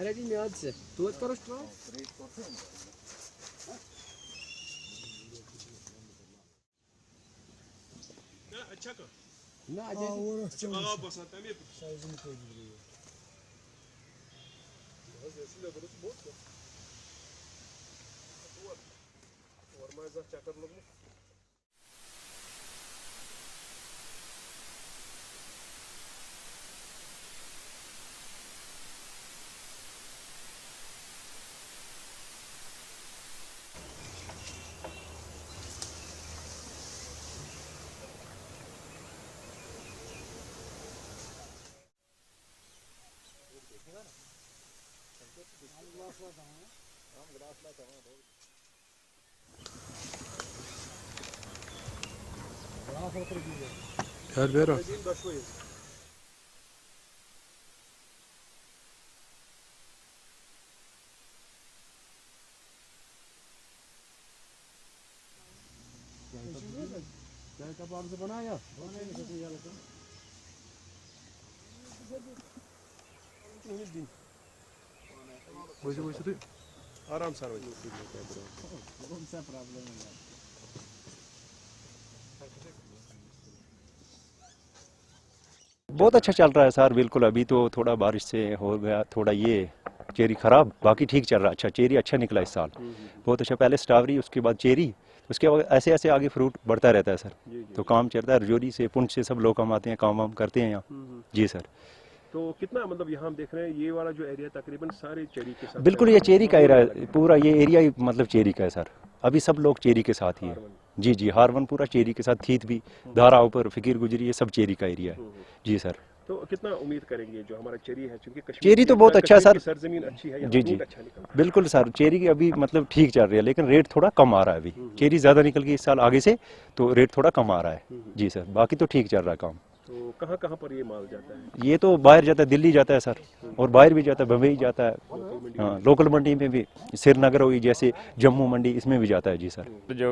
Nerede mi hadise? Tuvalet karıştı lan. Ne acayip. Ağa basatan hep. Gel Bera. Gel kapağımızı bana ya. वैसे वैसे तो आराम से आराम कौन सा प्रॉब्लम है यार? बहुत अच्छा चल रहा है सर, बिल्कुल। अभी तो थोड़ा बारिश से हो गया थोड़ा ये चेरी खराब, बाकी ठीक चल रहा है। अच्छा चेरी अच्छा निकला इस साल, बहुत अच्छा। पहले स्ट्रॉबेरी, उसके बाद चेरी, उसके बाद ऐसे ऐसे आगे फ्रूट बढ़ता रहता है सर। तो काम चलता है, रजौरी से पुंछ से सब लोग काम आते हैं, काम वाम करते हैं यहाँ। जी सर। तो कितना मतलब यहाँ हम देख रहे हैं ये वाला जो एरिया तकरीबन सारे चेरी के साथ बिल्कुल ये चेरी का एरिया, पूरा ये एरिया ही मतलब चेरी का है सर। अभी सब लोग चेरी के साथ ही है। जी जी, हारवन पूरा चेरी के साथ, थीत भी, धारा ऊपर, फिकीर गुजरी, ये सब चेरी का एरिया है। जी सर। तो कितना उम्मीद करेंगे जो हमारा चेरी है, क्योंकि कश्मीर चेरी तो बहुत अच्छा है सर। सरजमीन अच्छी है, जी जी, अच्छा निकल रहा बिल्कुल सर। चेरी की अभी मतलब ठीक चल रही है, लेकिन रेट थोड़ा कम आ रहा है अभी। चेरी ज़्यादा निकल गई इस साल आगे से, तो रेट थोड़ा कम आ रहा है। जी सर, बाकी तो ठीक चल रहा है काम। तो कहाँ कहाँ पर ये माल जाता है? ये तो बाहर जाता है, दिल्ली जाता है सर, और बाहर भी जाता है, बम्बई जाता है। हाँ, लोकल मंडी में भी, श्रीनगर हुई जैसे, जम्मू मंडी, इसमें भी जाता है। जी सर।